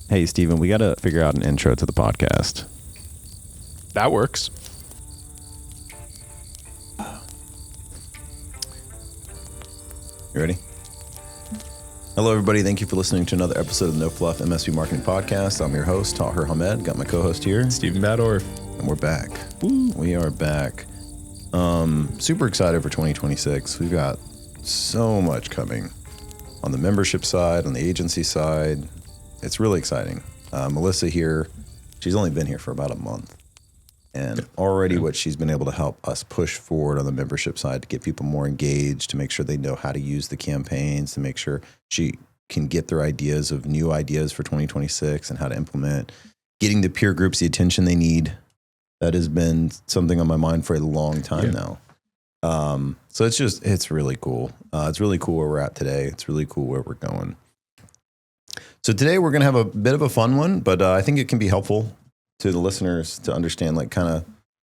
Hey, Steven, we got to figure out an intro to the podcast. That works. You ready? Hello, everybody. Thank you for listening to another episode of the No Fluff MSP Marketing Podcast. I'm your host, Tahir Hamed. Got my co-host here. Stephen Badorf. And we're back. Woo. We are back. Super excited for 2026. We've got so much coming on the membership side, on the agency side. It's really exciting. Melissa here, she's only been here for about a month. And already what she's been able to help us push forward on the membership side to get people more engaged, to make sure they know how to use the campaigns, to make sure she can get their ideas of new ideas for 2026 and how to implement, getting the peer groups the attention they need. That has been something on my mind for a long time now. So it's really cool. It's really cool where we're at today. It's really cool where we're going. So today we're going to have a bit of a fun one, but I think it can be helpful to the listeners to understand like kind of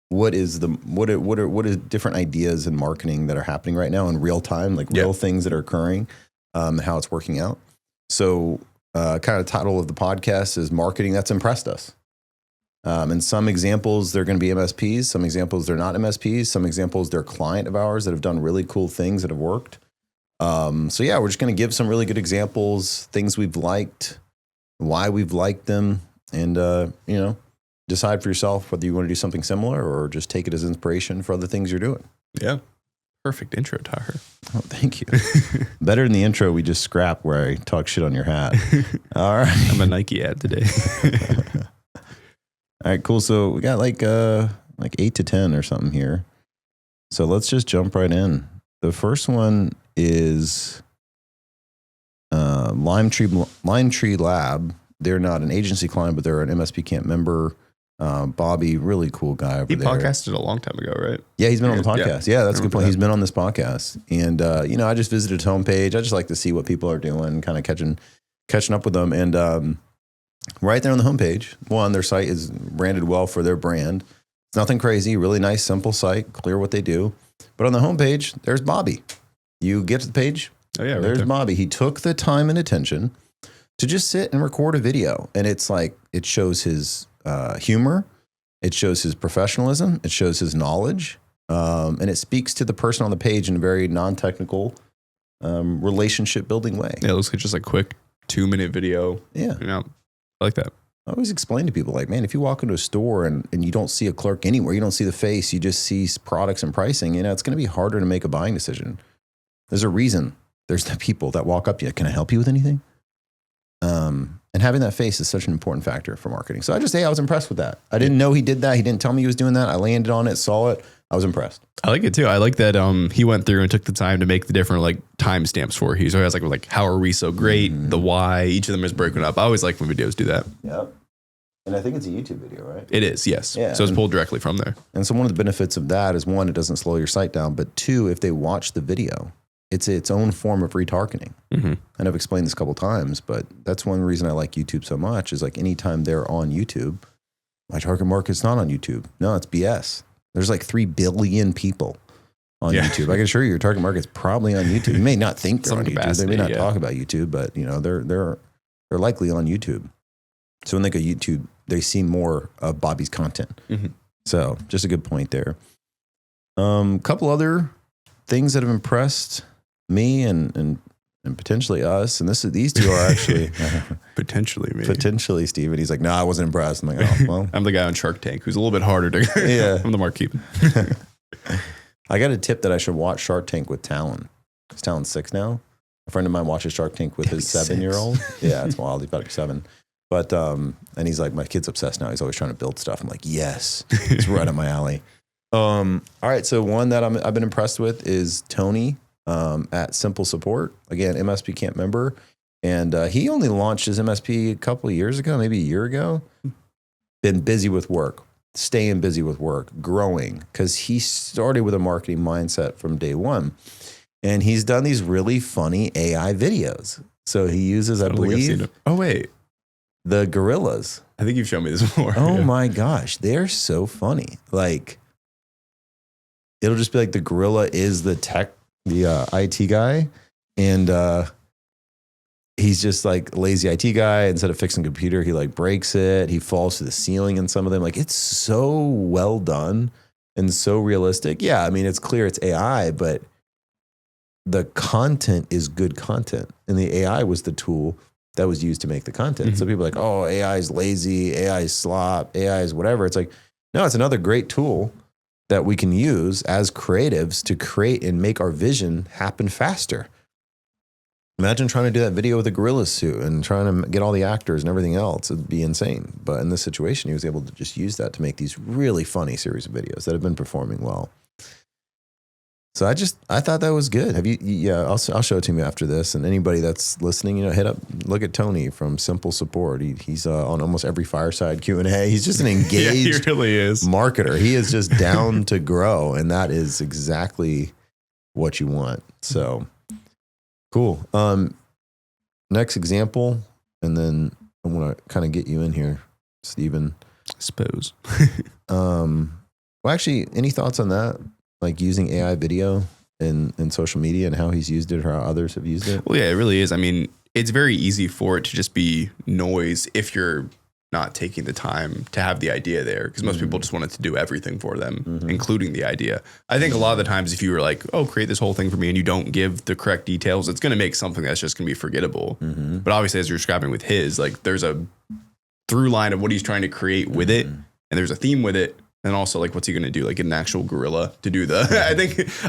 what are different ideas in marketing that are happening right now in real time, like real things that are occurring, and how it's working out. So kind of title of the podcast is Marketing That's Impressed Us. And some examples, they're going to be MSPs. Some examples, they're not MSPs. Some examples, they're client of ours that have done really cool things that have worked. So yeah, we're just going to give some really good examples, things we've liked, why we've liked them, and, decide for yourself whether you want to do something similar or just take it as inspiration for other things you're doing. Yeah. Perfect intro, Tahir. Oh, thank you. Better than the intro we just scrapped where I talk shit on your hat. All right. I'm a Nike ad today. All right, cool. So we got like 8 to 10 or something here. So let's just jump right in. The first one is Lime Tree Lab. They're not an agency client, but they're an MSP Camp member. Bobby, really cool guy over there. He podcasted a long time ago, right? Yeah, he's been on the podcast. Yeah, that's a good point. That. He's been on this podcast. And, I just visited his homepage. I just like to see what people are doing, kind of catching up with them. And right there on the homepage, one, their site is branded well for their brand. It's nothing crazy, really nice, simple site, clear what they do. But on the homepage, there's Bobby. You get to the page, there's Bobby. He took the time and attention to just sit and record a video. And it's like, it shows his humor. It shows his professionalism. It shows his knowledge. And it speaks to the person on the page in a very non-technical, relationship building way. Yeah, it looks like just a quick 2-minute video. Yeah. I like that. I always explain to people like, man, if you walk into a store and you don't see a clerk anywhere, you don't see the face, you just see products and pricing, it's going to be harder to make a buying decision. There's a reason. There's the people that walk up to you. Can I help you with anything? And having that face is such an important factor for marketing. So I was impressed with that. I didn't know he did that. He didn't tell me he was doing that. I landed on it, saw it. I was impressed. I like it too. I like that he went through and took the time to make the different like timestamps for it. He always has like how are we so great? Mm-hmm. The why. Each of them is broken up. I always like when videos do that. Yep. And I think it's a YouTube video, right? It is, yes. Yeah, so it's pulled directly from there. And so one of the benefits of that is one, it doesn't slow your site down, but two, if they watch the video, it's its own form of retargeting. Mm-hmm. And I've explained this a couple of times, but that's one reason I like YouTube so much is like anytime they're on YouTube, my target market's not on YouTube. No, it's BS. There's like 3 billion people on YouTube. I can assure you your target market's probably on YouTube. You may not think they're on YouTube. They may not talk about YouTube, but they're likely on YouTube. So when they go YouTube, they see more of Bobby's content. Mm-hmm. So just a good point there. Couple other things that have impressed me and potentially us, and these two are actually potentially me. Potentially Steven. He's like, no, I wasn't impressed. I'm like, oh, well. I'm the guy on Shark Tank who's a little bit harder to yeah. I'm the Mark Cuban. I got a tip that I should watch Shark Tank with Talon. Because Talon's 6 now. A friend of mine watches Shark Tank with his 7-year-old. Yeah, it's wild. He's about to be 7. But, and he's like, my kid's obsessed now. He's always trying to build stuff. I'm like, yes, it's right up my alley. All right. So one that I've been impressed with is Tony at Simple Support. Again, MSP Camp member. And he only launched his MSP a couple of years ago, maybe a year ago. Been busy with work, staying busy with work, growing. Because he started with a marketing mindset from day one. And he's done these really funny AI videos. So he uses, I believe. Oh, wait. The gorillas. I think you've shown me this before. Oh my gosh. They're so funny. Like, it'll just be like the gorilla is the IT guy. And he's just like a lazy IT guy. Instead of fixing a computer, he like breaks it. He falls to the ceiling in some of them. Like, it's so well done and so realistic. Yeah, I mean, it's clear it's AI, but the content is good content. And the AI was the tool that was used to make the content. So people are like, oh, AI is lazy, AI is slop, AI is whatever. It's like, no, it's another great tool that we can use as creatives to create and make our vision happen faster. Imagine trying to do that video with a gorilla suit and trying to get all the actors and everything else. It'd be insane. But in this situation, he was able to just use that to make these really funny series of videos that have been performing well. So I thought that was good. Have you? Yeah, I'll show it to you after this. And anybody that's listening, look at Tony from Simple Support. He's on almost every fireside Q&A. He's just an engaged he really is. marketer. He is just down to grow, and that is exactly what you want. So cool. Next example, and then I want to kind of get you in here, Stephen. I suppose. Well, actually, any thoughts on that? Like using AI video in social media and how he's used it or how others have used it? Well, yeah, it really is. I mean, it's very easy for it to just be noise if you're not taking the time to have the idea there, because most people just want it to do everything for them, including the idea. I think a lot of the times if you were like, oh, create this whole thing for me and you don't give the correct details, it's going to make something that's just going to be forgettable. But obviously, as you're describing with his, like there's a through line of what he's trying to create with it, and there's a theme with it. And also, like, what's he going to do? Like, get an actual gorilla to do the...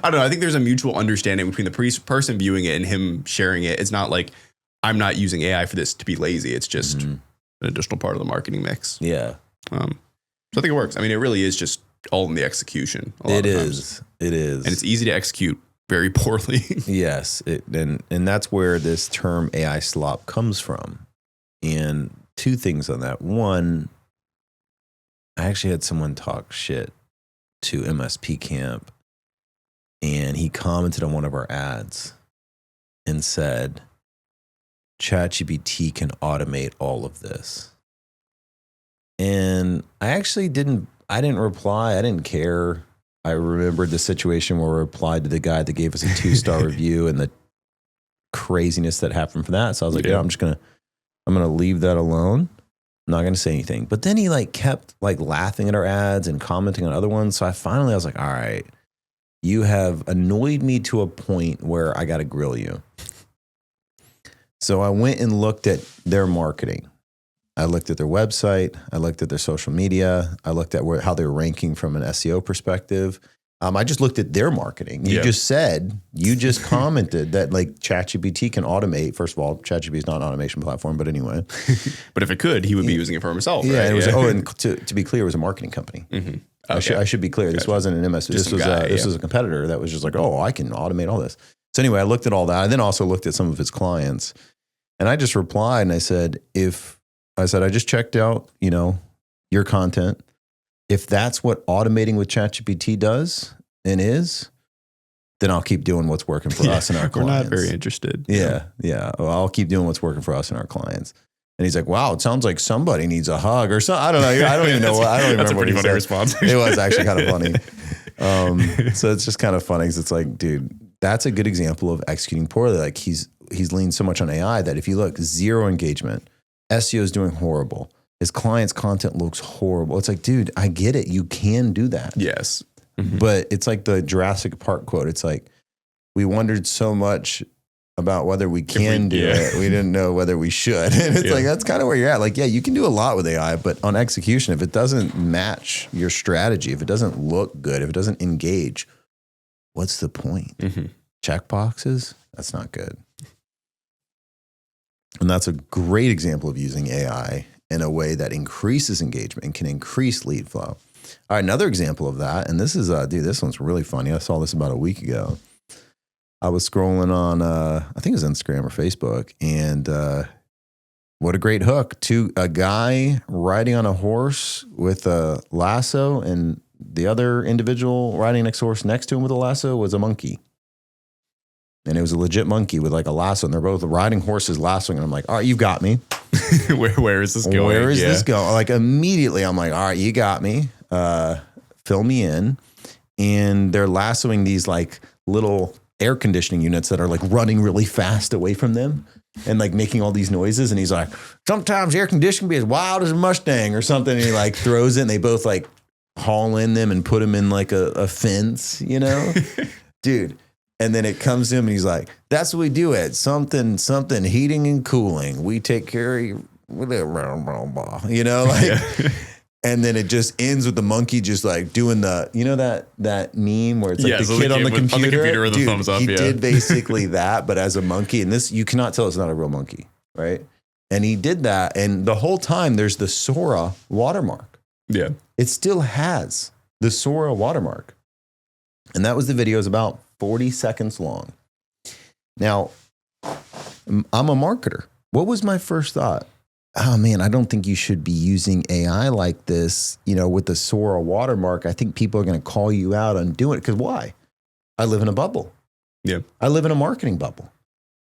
I don't know. I think there's a mutual understanding between the person viewing it and him sharing it. It's not like, I'm not using AI for this to be lazy. It's just an additional part of the marketing mix. Yeah. So I think it works. I mean, it really is just all in the execution. It is. And it's easy to execute very poorly. Yes. And that's where this term AI slop comes from. And two things on that. One, I actually had someone talk shit to MSP Camp, and he commented on one of our ads and said, ChatGPT can automate all of this. And I actually didn't reply. I didn't care. I remembered the situation where we replied to the guy that gave us a 2-star review and the craziness that happened from that. So I was like, yeah, I'm going to leave that alone. I'm not going to say anything. But then he like kept like laughing at our ads and commenting on other ones. So I was like, all right, you have annoyed me to a point where I got to grill you. So I went and looked at their marketing. I looked at their website. I looked at their social media. I looked at how they're ranking from an SEO perspective. I just looked at their marketing. You just commented that like ChatGPT can automate. First of all, ChatGPT is not an automation platform, but anyway. But if it could, he would be using it for himself. Yeah. Right? It was, and to be clear, it was a marketing company. Okay. I should be clear. This wasn't an MSP. This was a competitor that was just like, oh, I can automate all this. So anyway, I looked at all that. I then also looked at some of his clients, and I just replied and I said, I just checked out, your content. If that's what automating with ChatGPT does and is, then I'll keep doing what's working for us and our clients. We're not very interested. Yeah. Well, I'll keep doing what's working for us and our clients. And he's like, wow, it sounds like somebody needs a hug or something. I don't know. I don't even know. I don't even remember what he said. That's a pretty funny response. It was actually kind of funny. So it's just kind of funny because it's like, dude, that's a good example of executing poorly. Like he's leaned so much on AI that if you look, 0 engagement, SEO is doing horrible. His client's content looks horrible. It's like, dude, I get it. You can do that. Yes. But it's like the Jurassic Park quote. It's like, we wondered so much about whether we can do it. We didn't know whether we should. And it's like, that's kind of where you're at. Like, yeah, you can do a lot with AI, but on execution, if it doesn't match your strategy, if it doesn't look good, if it doesn't engage, what's the point? Check boxes? That's not good. And that's a great example of using AI in a way that increases engagement and can increase lead flow. All right, another example of that, and this is, this one's really funny. I saw this about a week ago. I was scrolling on, I think it was Instagram or Facebook, and what a great hook to a guy riding on a horse with a lasso, and the other individual riding next horse next to him with a lasso was a monkey. And it was a legit monkey with like a lasso, and they're both riding horses lassoing. And I'm like, all right, you've got me. Where is this going? Where is this going? Like immediately I'm like, all right, you got me. Fill me in. And they're lassoing these like little air conditioning units that are like running really fast away from them. and like making all these noises. And he's like, sometimes air conditioning can be as wild as a Mustang or something. And he like throws it and they both like haul in them and put them in like a fence, you know, dude. And then it comes to him and he's like, that's what we do at something heating and cooling. We take care of you, you know, like, and then it just ends with the monkey just like doing the, you know, that meme where it's like the kid on the computer with the thumbs up. He did basically that, but as a monkey. And this, you cannot tell it's not a real monkey, right? And he did that. And the whole time there's the Sora watermark. Yeah. It still has the Sora watermark. And that was the video. It was about 40 seconds long. Now, I'm a marketer. What was my first thought? Oh man, I don't think you should be using AI like this, you know, with the Sora watermark. I think people are going to call you out on doing it. Because why? I live in a bubble. Yeah. I live in a marketing bubble.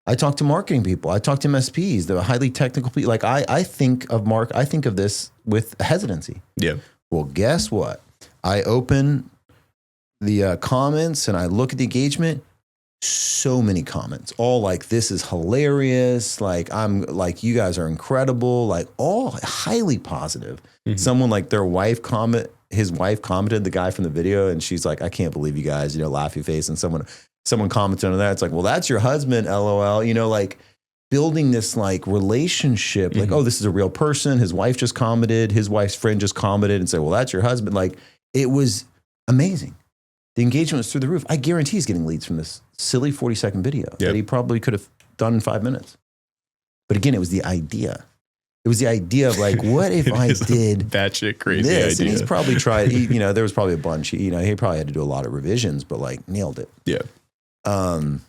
I talk to marketing people. I talk to MSPs, the highly technical people. Like I think of this with hesitancy. Yeah. Well, guess what? I open the comments and I look at the engagement. So many comments, all like, this is hilarious. Like, I'm like, you guys are incredible. Like, all highly positive. Mm-hmm. Someone like his wife commented, the guy from the video, and she's like, I can't believe you guys, you know, laughy face. And someone commented on that. It's like, well, that's your husband, LOL. You know, like building this like relationship, like, oh, this is a real person. His wife just commented, his wife's friend just commented and said, well, that's your husband. Like, it was amazing. The engagement was through the roof. I guarantee he's getting leads from this silly 40-second video that he probably could have done in 5 minutes. But again, it was the idea. It was the idea of like, what if I did batshit crazy this? idea. And he's probably tried, you know, there was probably a bunch, you know, he probably had to do a lot of revisions, but like nailed it. Yeah. Well,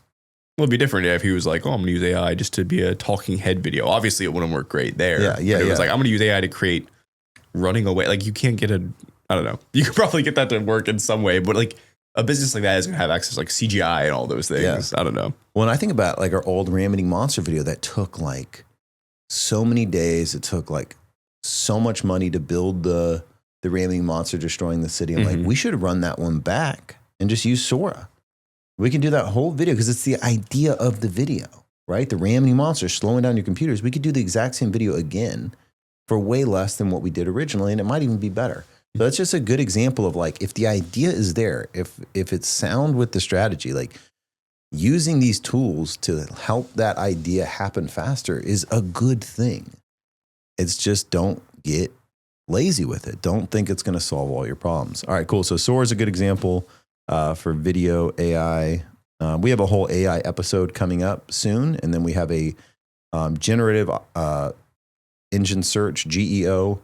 it'd be different if he was like, oh, I'm going to use AI just to be a talking head video. Obviously, it wouldn't work great there. Yeah. But it was like, I'm going to use AI to create running away. Like, you can't get I don't know. You could probably get that to work in some way, but like, a business like that is going to have access to like CGI and all those things. Yeah. I don't know. When I think about like our old Ram-eating monster video that took like so many days, it took like so much money to build the Ram-eating monster destroying the city. I'm like, we should run that one back and just use Sora. We can do that whole video because it's the idea of the video, right? The Ram-eating monster slowing down your computers. We could do the exact same video again for way less than what we did originally, and it might even be better. So that's just a good example of like, if the idea is there, if it's sound with the strategy, like using these tools to help that idea happen faster is a good thing. It's just, don't get lazy with it. Don't think it's going to solve all your problems. All right, cool. So Sora is a good example for video AI. We have a whole AI episode coming up soon. And then we have a generative engine search, GEO,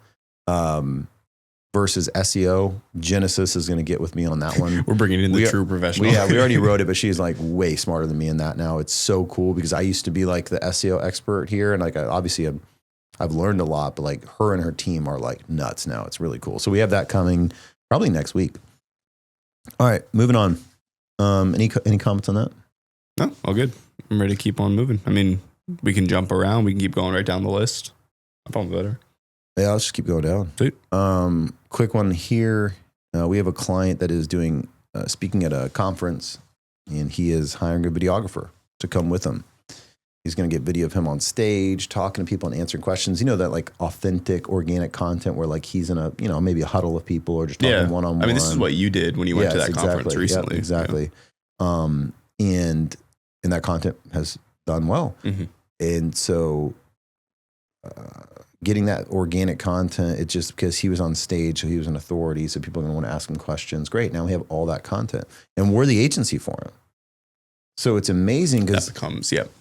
versus SEO. Genesis is going to get with me on that one. We're bringing in the true professional. We already wrote it, but she's like way smarter than me in that now. It's so cool because I used to be like the SEO expert here. And like, I've learned a lot, but like her and her team are like nuts now. It's really cool. So we have that coming probably next week. All right, moving on. Any comments on that? No, all good. I'm ready to keep on moving. I mean, we can jump around. We can keep going right down the list. I'm probably better. Yeah, let's just keep going down. Sweet. Quick one here. We have a client that is doing speaking at a conference, and he is hiring a videographer to come with him. He's going to get video of him on stage, talking to people and answering questions. You know, that like authentic, organic content where like he's in a, you know, maybe a huddle of people or just talking one-on-one. I mean, this is what you did when you went to that conference recently. Yep, exactly. Yeah. And that content has done well. Mm-hmm. And so getting that organic content, it's just because he was on stage, so he was an authority, so people are going to want to ask him questions. Great. Now we have all that content. And we're the agency for him. So it's amazing because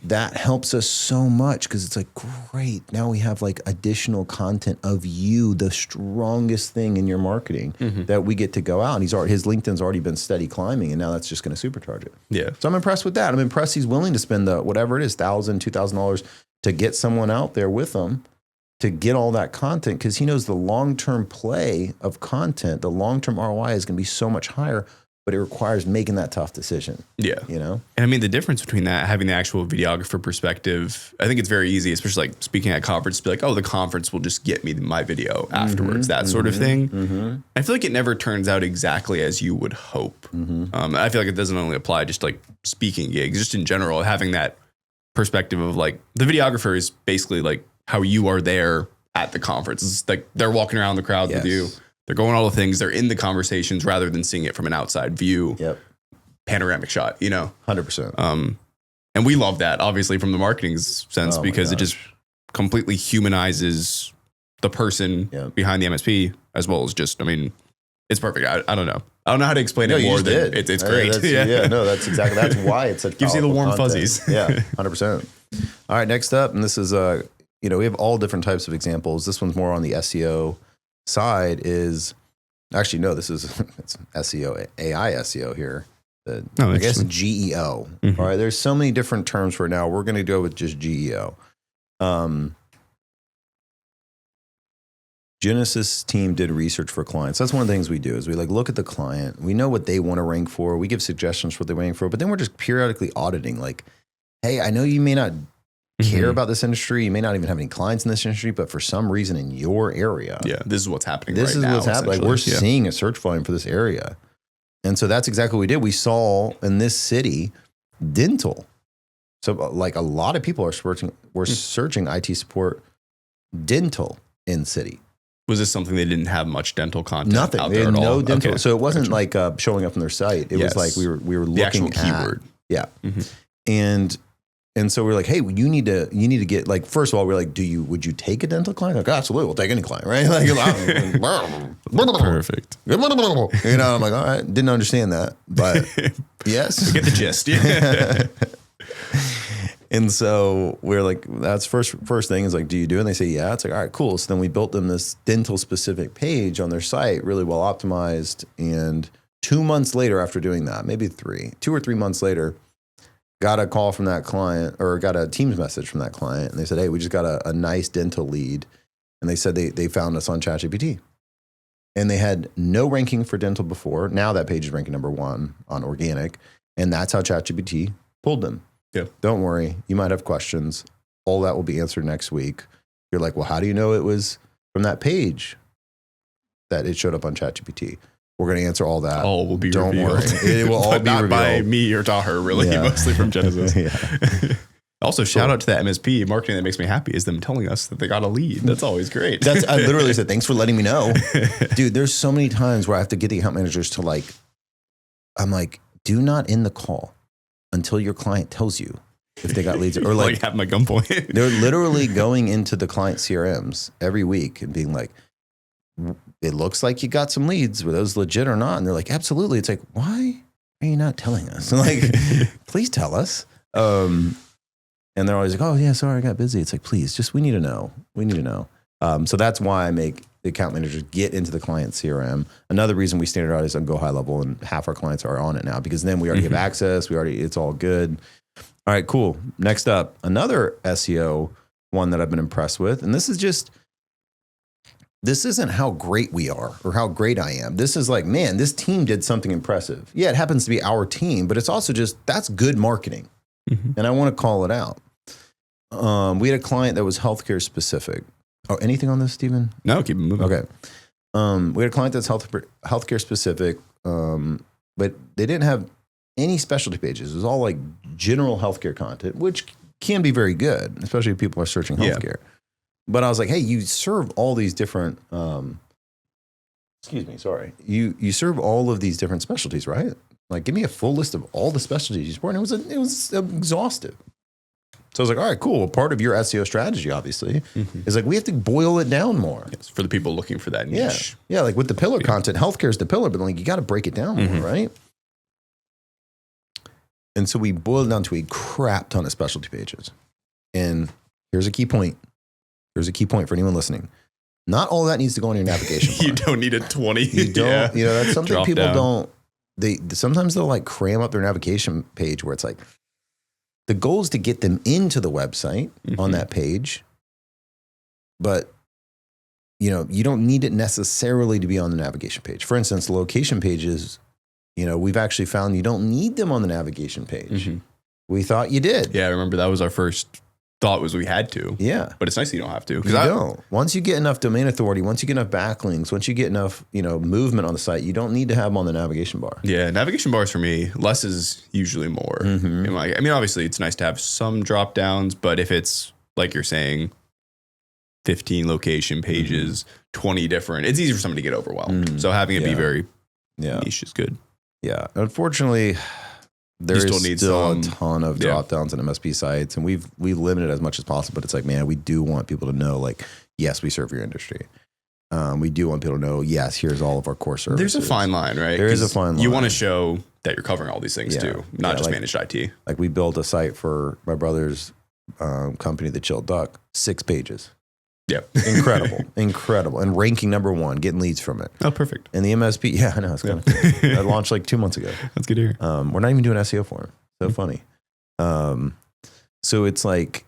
that helps us so much because it's like, great. Now we have like additional content of you, the strongest thing in your marketing that we get to go out. And his LinkedIn's already been steady climbing, and now that's just going to supercharge it. Yeah. So I'm impressed with that. I'm impressed he's willing to spend the whatever it is, $1,000, $2,000 to get someone out there with him to get all that content because he knows the long-term play of content, the long-term ROI is going to be so much higher. But it requires making that tough decision. Yeah. You know? And I mean, the difference between that, having the actual videographer perspective, I think it's very easy, especially like speaking at a conference, to be like, oh, the conference will just get me my video afterwards, that sort of thing. I feel like it never turns out exactly as you would hope. I feel like it doesn't only apply just like speaking gigs, just in general, having that perspective of like the videographer is basically like how you are there at the conference. It's like they're walking around the crowd with you. They're going all the things. They're in the conversations rather than seeing it from an outside view. Yep. Panoramic shot, 100%. And we love that, obviously, from the marketing sense, because it just completely humanizes the person behind the MSP, as well as just, I mean, it's perfect. I don't know. I don't know how to explain it more than it's great. That's exactly, that's why it's such gives you the warm content. fuzzies. 100%. All right, next up, and this is, we have all different types of examples. This one's more on the SEO side is, actually, no, this is it's SEO, AI SEO here. I guess GEO. Mm-hmm. All right, there's so many different terms for it now. We're going to go with just GEO. Genesis team did research for clients. That's one of the things we do is we like look at the client. We know what they want to rank for. We give suggestions for what they're ranking for, but then we're just periodically auditing. Like, hey, I know you may not care about this industry. You may not even have any clients in this industry, but for some reason in your area, this is what's happening. This is what's happening. Like we're seeing a search volume for this area. And so that's exactly what we did. We saw in this city dental. So like a lot of people are searching IT support dental in city. Was this something they didn't have much dental content? Nothing. Out they there had at no all? dental. Okay. So it wasn't like showing up on their site. It was like we were looking the actual at keyword. Yeah. Mm-hmm. And so we're like, hey, you need to get like, first of all, we're like, would you take a dental client? Like, absolutely, we'll take any client, right? Like, perfect. I'm like, all right, didn't understand that, but yes. We get the gist. Yeah. And so we're like, that's first thing is like, do you do it? And they say, yeah. It's like, all right, cool. So then we built them this dental specific page on their site, really well optimized. And 2 months later after doing that, maybe 2 or 3 months later, got a call from that client or got a Teams message from that client. And they said, hey, we just got a nice dental lead. And they said they found us on ChatGPT. And they had no ranking for dental before. Now that page is ranking number 1 on organic. And that's how ChatGPT pulled them. Yeah. Don't worry. You might have questions. All that will be answered next week. You're like, well, how do you know it was from that page that it showed up on ChatGPT? We're going to answer all that. All will be Don't revealed. worry. It will all be not revealed. by me or Taher, really, mostly from Genesis. Also, shout out to that MSP marketing that makes me happy is them telling us that they got a lead. That's always great. I literally said, thanks for letting me know. Dude, there's so many times where I have to get the account managers to I'm like, do not end the call until your client tells you if they got leads. Or like have my gunpoint. They're literally going into the client CRMs every week and being like, it looks like you got some leads. Were those legit or not? And they're like, absolutely. It's like, why are you not telling us? Like, please tell us. And they're always like, oh yeah, sorry, I got busy. It's like, please, we need to know. We need to know. So that's why I make the account managers get into the client CRM. Another reason we standardize on Go High Level and half our clients are on it now because then we already have access. It's all good. All right, cool. Next up, another SEO one that I've been impressed with. And this isn't how great we are or how great I am. This is like, man, this team did something impressive. Yeah, it happens to be our team, but it's also just, that's good marketing. And I want to call it out. We had a client that was healthcare specific. Oh, anything on this, Stephen? No, keep it moving. Okay. We had a client that's healthcare specific, but they didn't have any specialty pages. It was all like general healthcare content, which can be very good, especially if people are searching healthcare. Yeah. But I was like, hey, you serve all these different, You serve all of these different specialties, right? Like, give me a full list of all the specialties you support. And it was exhaustive. So I was like, all right, cool. Part of your SEO strategy, obviously, is like we have to boil it down more. Yes, for the people looking for that niche. Yeah, like with the pillar content, healthcare is the pillar, but like you got to break it down more, right? And so we boiled it down to a crap ton of specialty pages. And here's a key point. Here's a key point for anyone listening. Not all that needs to go on your navigation bar. You don't need a 20. You don't. You know, that's something Drop people down. don't. Sometimes they'll like cram up their navigation page where it's like, the goal is to get them into the website on that page, but you don't need it necessarily to be on the navigation page. For instance, location pages, we've actually found you don't need them on the navigation page. We thought you did. Yeah, I remember that was our first thought was we had to. Yeah. But it's nice that you don't have to. You don't. Once you get enough domain authority, once you get enough backlinks, once you get enough, movement on the site, you don't need to have them on the navigation bar. Yeah, navigation bars for me, less is usually more. Mm-hmm. And like, I mean, obviously it's nice to have some drop downs, but if it's like you're saying, 15 location pages, 20 different, it's easy for somebody to get overwhelmed. So having it be very niche is good. Yeah. Unfortunately, there is still a ton of drop downs on MSP sites, and we've limited as much as possible. But it's like, man, we do want people to know, like, yes, we serve your industry. We do want people to know, yes, here's all of our core services. There's a fine line, right? There is a fine line. You want to show that you're covering all these things too, not just managed IT. Like we built a site for my brother's company, The Chilled Duck, 6 pages. Yeah. Incredible. And ranking number 1, getting leads from it. Oh, perfect. And the MSP, I know, it's kind of cool. I launched like 2 months ago. That's good to hear. We're not even doing SEO for him. So funny. So it's like,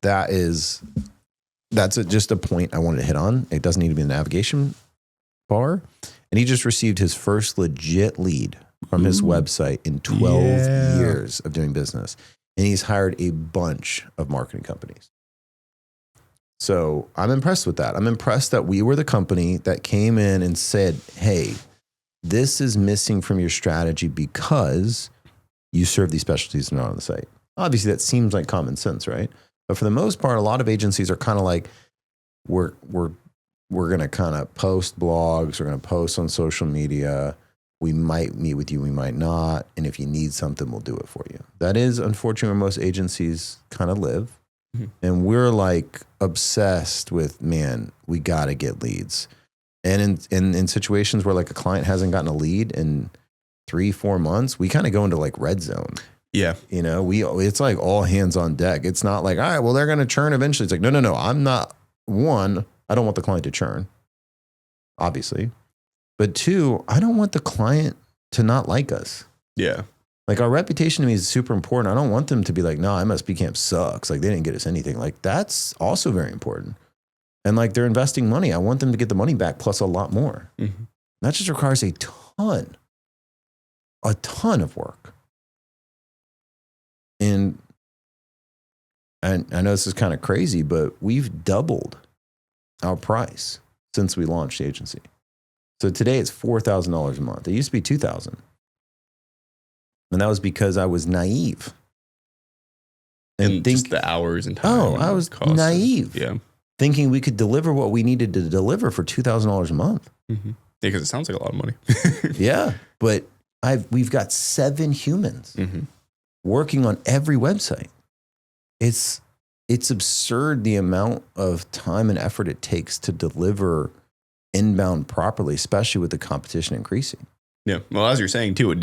that's just a point I wanted to hit on. It doesn't need to be the navigation bar. And he just received his first legit lead from his website in 12 years of doing business. And he's hired a bunch of marketing companies. So I'm impressed with that. I'm impressed that we were the company that came in and said, hey, this is missing from your strategy because you serve these specialties not on the site. Obviously, that seems like common sense, right? But for the most part, a lot of agencies are kind of like, we're going to kind of post blogs, we're going to post on social media. We might meet with you, we might not. And if you need something, we'll do it for you. That is unfortunately where most agencies kind of live. And we're like obsessed with, man, we got to get leads. And in situations where like a client hasn't gotten a lead in 3-4 months, we kind of go into like red zone. Yeah. It's like all hands on deck. It's not like, all right, well, they're going to churn eventually. It's like, no. I'm not, 1, I don't want the client to churn, obviously. But 2, I don't want the client to not like us. Yeah. Like our reputation to me is super important. I don't want them to be like, no, MSP camp sucks. Like they didn't get us anything. Like that's also very important. And like they're investing money. I want them to get the money back plus a lot more. Mm-hmm. That just requires a ton of work. And I know this is kind of crazy, but we've doubled our price since we launched the agency. So today it's $4,000 a month. It used to be $2,000. And that was because I was naive. And just the hours and time. Oh, I was naive. Yeah. Thinking we could deliver what we needed to deliver for $2,000 a month. Mm-hmm. Yeah, because it sounds like a lot of money. Yeah. But we've got 7 humans working on every website. It's absurd the amount of time and effort it takes to deliver inbound properly, especially with the competition increasing. Yeah. Well, as you're saying too,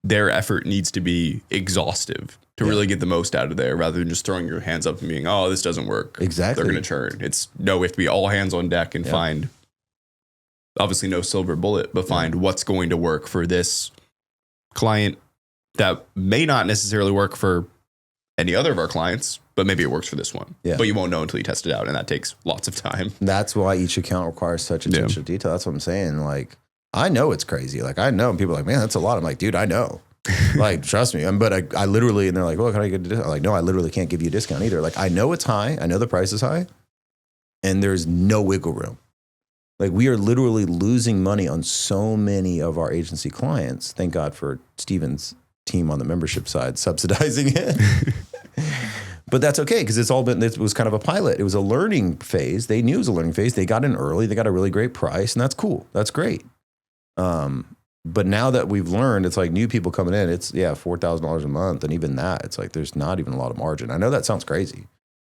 their effort needs to be exhaustive to really get the most out of there rather than just throwing your hands up and being, oh, this doesn't work. Exactly. They're going to churn. We have to be all hands on deck and find, obviously no silver bullet, but find what's going to work for this client that may not necessarily work for any other of our clients, but maybe it works for this one. Yeah. But you won't know until you test it out, and that takes lots of time. That's why each account requires such attention to detail. That's what I'm saying. Like, I know it's crazy. Like, I know, and people are like, man, that's a lot. I'm like, dude, I know. Like, trust me. But I literally, and they're like, well, can I get a discount? I'm like, no, I literally can't give you a discount either. Like, I know it's high. I know the price is high, and there's no wiggle room. Like, we are literally losing money on so many of our agency clients. Thank God for Steven's team on the membership side subsidizing it. But that's okay, because it was kind of a pilot. It was a learning phase. They knew it was a learning phase. They got in early. They got a really great price, and that's cool. That's great. But now that we've learned, it's like new people coming in, it's $4,000 a month. And even that, it's like, there's not even a lot of margin. I know that sounds crazy.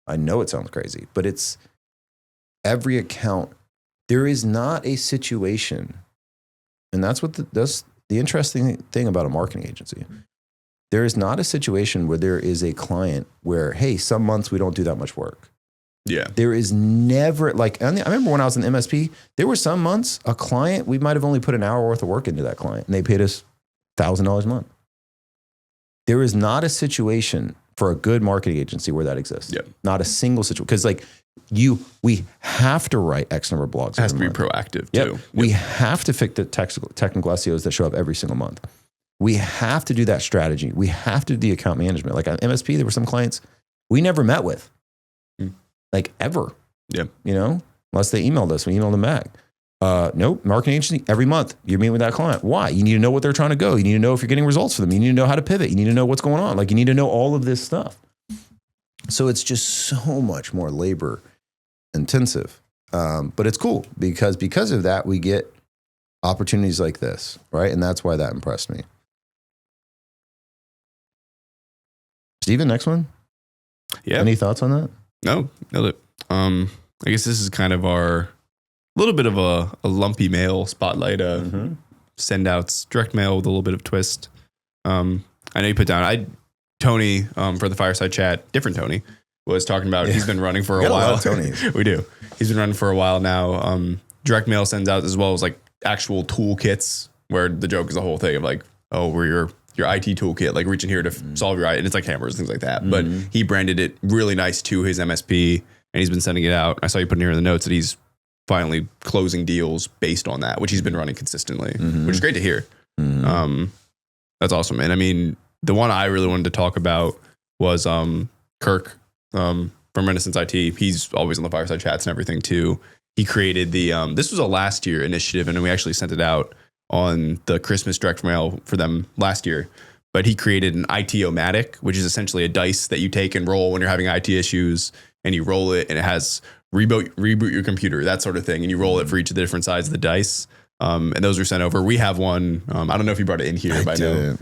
I know it sounds crazy, but it's every account. There is not a situation. And that's that's the interesting thing about a marketing agency. There is not a situation where there is a client where, hey, some months we don't do that much work. Yeah. There is never, like, I remember when I was in MSP, there were some months a client, we might have only put an hour worth of work into that client and they paid us $1,000 a month. There is not a situation for a good marketing agency where that exists. Yeah. Not a single situation. Because like we have to write X number of blogs. It has to be proactive too. Yep. We have to fix the technical SEOs that show up every single month. We have to do that strategy. We have to do the account management. Like on MSP, there were some clients we never met with. like ever. Yeah. You know, unless they emailed us, we emailed them back. Nope. Marketing agency every month. You're meeting with that client. Why? You need to know what they're trying to go. You need to know if you're getting results for them. You need to know how to pivot. You need to know what's going on. Like you need to know all of this stuff. So it's just so much more labor intensive. But it's cool because of that, we get opportunities like this, right? And that's why that impressed me. Steven, next one. Yeah. Any thoughts on that? No, nailed it. I guess this is kind of our little bit of a lumpy mail spotlight, send outs, direct mail with a little bit of twist. I know you put down, Tony, for the fireside chat, different Tony, was talking about, he's been running for a while. We do. He's been running for a while now. Direct mail sends out as well as like actual toolkits, where the joke is the whole thing of like, oh, we're your IT toolkit, like reaching here to solve your IT, and it's like hammers, things like that. But he branded it really nice to his MSP, and he's been sending it out. I saw you put in here in the notes that he's finally closing deals based on that, which he's been running consistently, which is great to hear. That's awesome. And I mean, the one I really wanted to talk about was Kirk from Renaissance IT. He's always on the fireside chats and everything too. He created the, this was a last year initiative, and we actually sent it out on the Christmas direct mail for them last year. But he created an IT-O-Matic, which is essentially a dice that you take and roll when you're having IT issues, and you roll it, and it has reboot your computer, that sort of thing. And you roll it for each of the different sides of the dice. And those are sent over. We have one. I don't know if you brought it in here by now.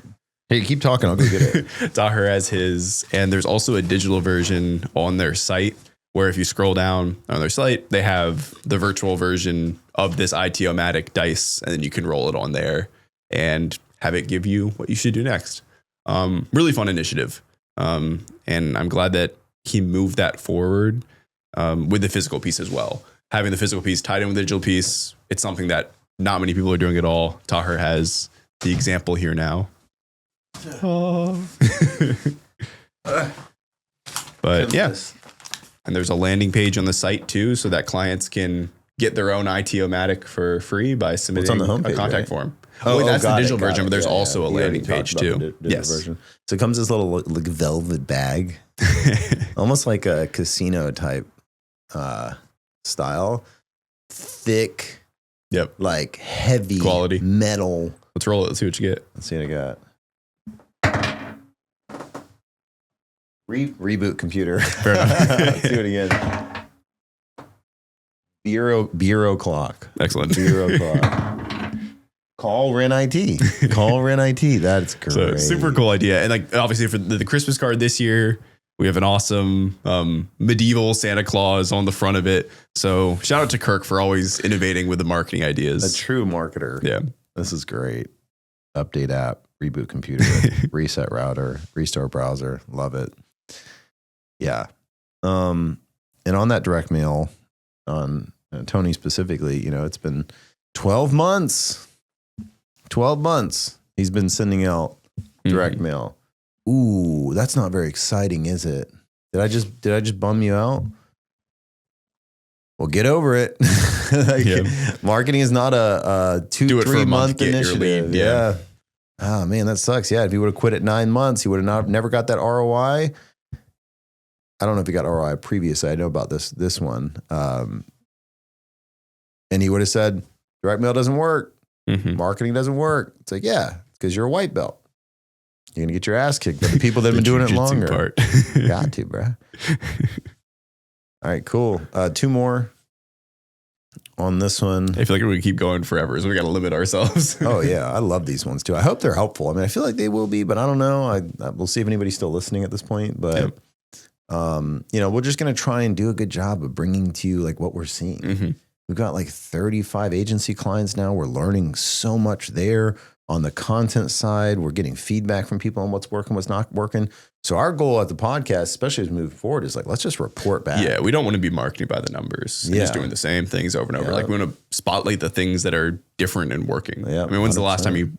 Hey, keep talking. I'll go get it. Taher has his, and there's also a digital version on their site where if you scroll down on their site, they have the virtual version of this IT-O-Matic dice, and then you can roll it on there and have it give you what you should do next. Really fun initiative. And I'm glad that he moved that forward with the physical piece as well. Having the physical piece tied in with the digital piece, it's something that not many people are doing at all. Taher has the example here now. But yeah. And there's a landing page on the site too, so that clients can get their own IT-O-Matic for free by submitting on the homepage, a contact right? form. That's the digital version, but there's also a We already landing page talked about too. the digital version. So it comes this little like velvet bag, almost like a casino type style, thick, like heavy quality metal. Let's roll it. Let's see what you get. Let's see what I got. Reboot computer. Fair enough. Let's do it again. Bureau clock. Excellent. Bureau clock. Call Ren IT. Call Ren IT. That's great. So super cool idea. And like obviously for the Christmas card this year, we have an awesome medieval Santa Claus on the front of it. So shout out to Kirk for always innovating with the marketing ideas. A true marketer. Yeah. This is great. Update app, reboot computer, reset router, restart browser. Love it. Yeah. And on that direct mail, on Tony specifically, you know, it's been 12 months. 12 months he's been sending out direct mail. Ooh, that's not very exciting, is it? Did I just bum you out? Well, get over it. Marketing is not a 2-3 month initiative. Yeah. Oh man, that sucks. Yeah. If he would have quit at 9 months, he would have never got that ROI. I don't know if he got ROI previously. I know about this one. And he would have said, direct mail doesn't work. Marketing doesn't work. It's like, yeah, because you're a white belt. You're going to get your ass kicked by the people that have been doing it longer. Got to, bro. All right, cool. 2 more on this one. I feel like we keep going forever, so we got to limit ourselves. Oh, yeah. I love these ones, too. I hope they're helpful. I mean, I feel like they will be, but I don't know. We'll see if anybody's still listening at this point. But, you know, we're just going to try and do a good job of bringing to you, like, what we're seeing. We've got, like, 35 agency clients now. We're learning so much there. On the content side, we're getting feedback from people on what's working, what's not working. So our goal at the podcast, especially as we move forward, is like, let's just report back. Yeah, we don't want to be marketing by the numbers. Just doing the same things over and over. Like we want to spotlight the things that are different and working. I mean, when's 100%. The last time you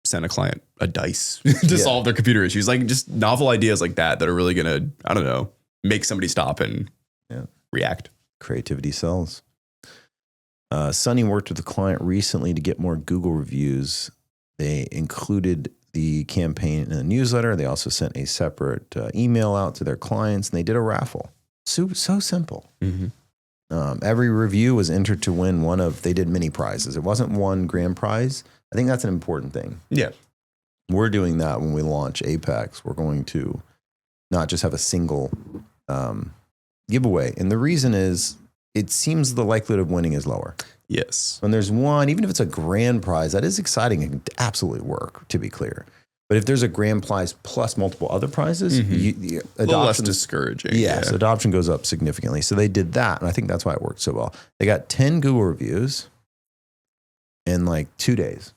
sent a client a dice to solve their computer issues? Like just novel ideas like that are really going to, I don't know, make somebody stop and react. Creativity sells. Sunny worked with a client recently to get more Google reviews. They included the campaign in a newsletter. They also sent a separate email out to their clients, and they did a raffle. So simple. Mm-hmm. Every review was entered to win they did mini prizes. It wasn't one grand prize. I think that's an important thing. Yeah. We're doing that when we launch Apex. We're going to not just have a single giveaway. And the reason is it seems the likelihood of winning is lower. Yes. When there's one, even if it's a grand prize, that is exciting and can absolutely work, to be clear. But if there's a grand prize plus multiple other prizes, a little less discouraging. Yeah, so adoption goes up significantly. So they did that, and I think that's why it worked so well. They got 10 Google reviews in like 2 days.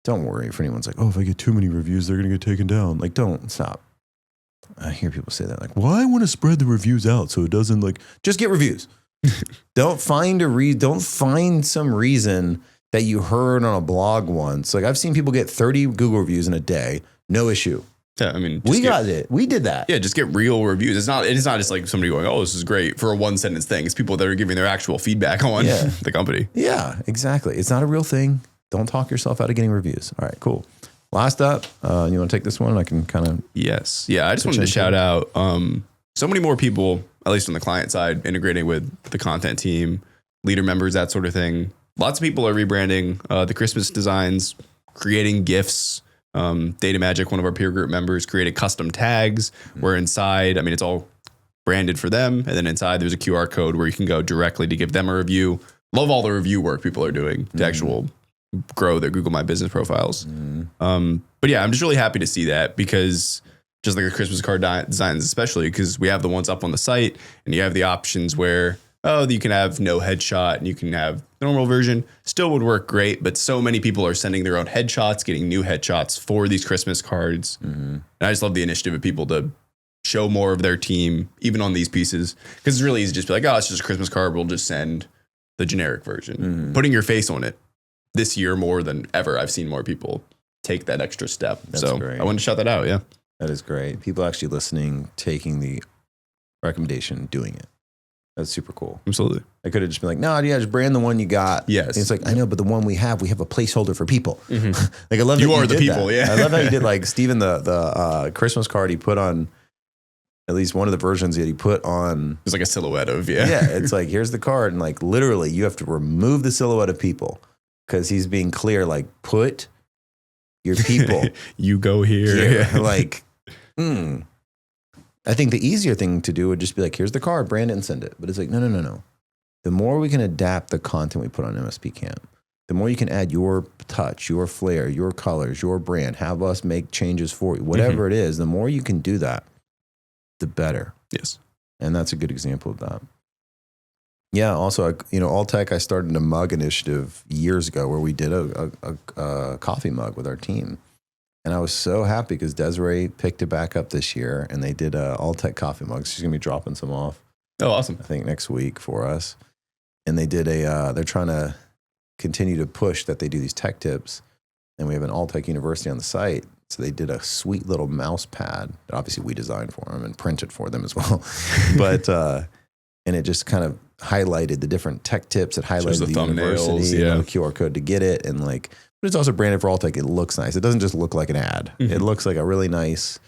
Don't worry if anyone's like, oh, if I get too many reviews, they're going to get taken down. Like, don't stop. I hear people say that, like, well, I want to spread the reviews out so it doesn't just get reviews. Don't find some reason that you heard on a blog once. Like I've seen people get 30 Google reviews in a day, no issue. Yeah, I mean, we got it. We did that. Yeah, just get real reviews. It's not just like somebody going, "Oh, this is great" for a one sentence thing. It's people that are giving their actual feedback on the company. Yeah, exactly. It's not a real thing. Don't talk yourself out of getting reviews. All right, cool. Last up, you want to take this one? I can kind of yes, yeah. I just wanted to shout out so many more people, at least on the client side, integrating with the content team, leader members, that sort of thing. Lots of people are rebranding the Christmas designs, creating GIFs. Data Magic, one of our peer group members, created custom tags where inside, I mean, it's all branded for them. And then inside there's a QR code where you can go directly to give them a review. Love all the review work people are doing to actual grow their Google My Business profiles. But yeah, I'm just really happy to see that because just like the Christmas card designs, especially because we have the ones up on the site and you have the options where you can have no headshot and you can have the normal version. Still would work great, but so many people are sending their own headshots, getting new headshots for these Christmas cards. And I just love the initiative of people to show more of their team, even on these pieces, because it's really easy to just be like, oh, it's just a Christmas card. We'll just send the generic version. Putting your face on it this year more than ever, I've seen more people take that extra step. That's so great. I wanted to shout that out. Yeah, that is great. People actually listening, taking the recommendation, doing it. That's super cool. Absolutely. I could have just been like, no, yeah, just brand the one you got. Yes. And it's like, I know, but the one we have a placeholder for people. Like I love you that are you the did people. that. Yeah. I love how you did like Steven, the Christmas card he put on, at least one of the versions that he put on. It's like a silhouette of, yeah. Yeah. It's like, here's the card. And like literally you have to remove the silhouette of people because he's being clear, like put your people. You go here. Like, I think the easier thing to do would just be like, here's the card, brand it and send it. But it's like, no. The more we can adapt the content we put on MSP Camp, the more you can add your touch, your flair, your colors, your brand, have us make changes for you, whatever it is, the more you can do that, the better. Yes. And that's a good example of that. Yeah. Also, All Tech, I started a mug initiative years ago where we did a coffee mug with our team. And I was so happy because Desiree picked it back up this year and they did All Tech coffee mugs. She's going to be dropping some off. Oh, awesome. I think next week for us. And they did they're trying to continue to push that they do these tech tips. And we have an All Tech University on the site. So they did a sweet little mouse pad that obviously we designed for them and printed for them as well. But, and it just kind of highlighted the different tech tips. It highlighted the university and the QR code to get it. And like, but it's also branded for All Tech. It looks nice. It doesn't just look like an ad. It looks like a really nice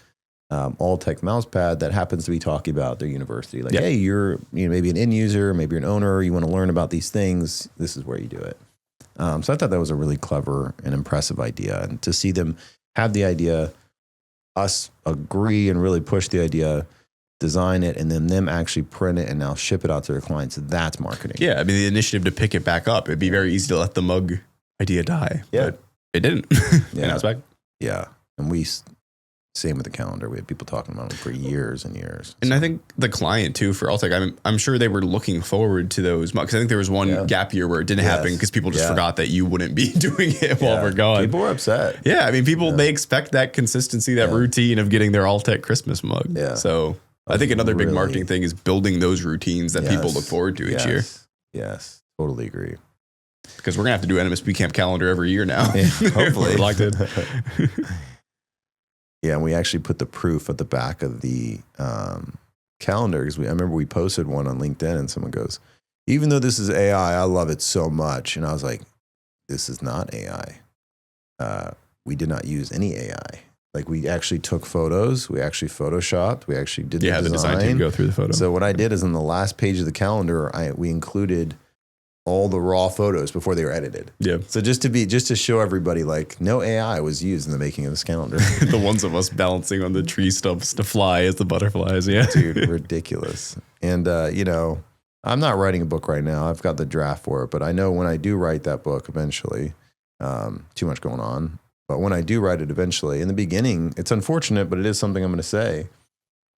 All Tech mouse pad that happens to be talking about their university. Like, hey, you're maybe an end user, maybe you're an owner, you want to learn about these things. This is where you do it. So I thought that was a really clever and impressive idea. And to see them have the idea, us agree and really push the idea, design it, and then them actually print it and now ship it out to their clients, that's marketing. Yeah, I mean, the initiative to pick it back up, it'd be very easy to let the mug idea die. Yeah. But it didn't. Yeah. And I was back. Yeah. And same with the calendar. We had people talking about them for years and years. And I think the client too for Alltech, I'm sure they were looking forward to those mugs. I think there was one gap year where it didn't happen because people just forgot that you wouldn't be doing it while we're gone. People were upset. Yeah, I mean, they expect that consistency, that routine of getting their Alltech Christmas mug. Yeah. So I think another big marketing thing is building those routines that people look forward to each year. Yes, totally agree. Because we're gonna have to do an MSP Camp calendar every year now. Yeah, hopefully. Elected. Yeah, and we actually put the proof at the back of the calendar because I remember we posted one on LinkedIn and someone goes, even though this is AI, I love it so much. And I was like, this is not AI. We did not use any AI. Like we actually took photos, we actually photoshopped, we actually did the design team go through the photo. So what I did is on the last page of the calendar, we included all the raw photos before they were edited. Yeah. So just to show everybody, like, no AI was used in the making of this calendar. The ones of us balancing on the tree stumps to fly as the butterflies. Yeah. Dude, ridiculous. And, I'm not writing a book right now. I've got the draft for it, but I know when I do write that book eventually, too much going on. But when I do write it eventually, in the beginning, it's unfortunate, but it is something I'm going to say.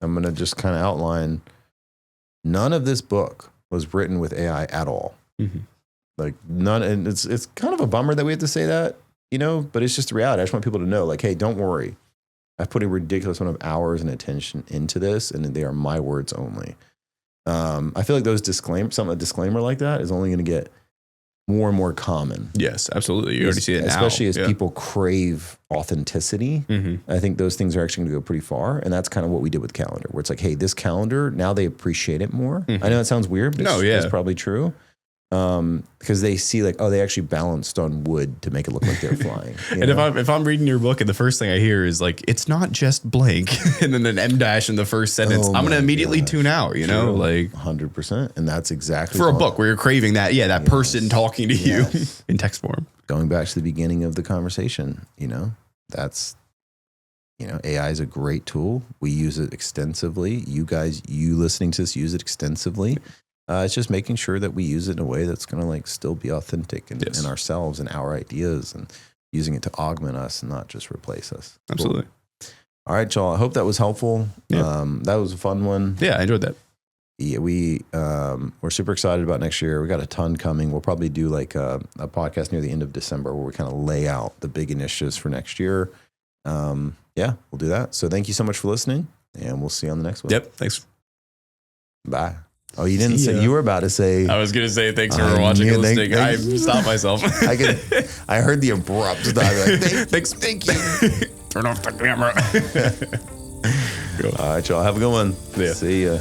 I'm going to just kind of outline, none of this book was written with AI at all. Mm-hmm. Like none, and it's kind of a bummer that we have to say that, but it's just the reality. I just want people to know, like, hey, don't worry. I've put a ridiculous amount of hours and attention into this, and they are my words only. I feel like a disclaimer like that is only going to get more and more common. Yes, absolutely. You already see it now. Especially as people crave authenticity. Mm-hmm. I think those things are actually going to go pretty far. And that's kind of what we did with calendar, where it's like, hey, this calendar, now they appreciate it more. Mm-hmm. I know it sounds weird, but it's probably true. Because they see like, oh, they actually balanced on wood to make it look like they're flying. And if I'm reading your book and the first thing I hear is like, it's not just blank, and then an M dash in the first sentence, I'm going to immediately tune out, like 100%. And that's exactly for a book where you're craving that. Yeah. That person talking to you in text form. Going back to the beginning of the conversation, that's, AI is a great tool. We use it extensively. You listening to this, use it extensively. It's just making sure that we use it in a way that's going to like still be authentic in ourselves and our ideas, and using it to augment us and not just replace us. Absolutely. Cool. All right, y'all. I hope that was helpful. Yeah. That was a fun one. Yeah, I enjoyed that. Yeah, we're super excited about next year. We got a ton coming. We'll probably do like a podcast near the end of December where we kind of lay out the big initiatives for next year. We'll do that. So thank you so much for listening, and we'll see you on the next one. Yep. Thanks. Bye. Oh, you didn't say, you were about to say. I was going to say thanks for watching and listening. I stopped myself. I heard the abrupt stop. Like, thank you. Turn off the camera. All right, y'all. Have a good one. Yeah. See ya.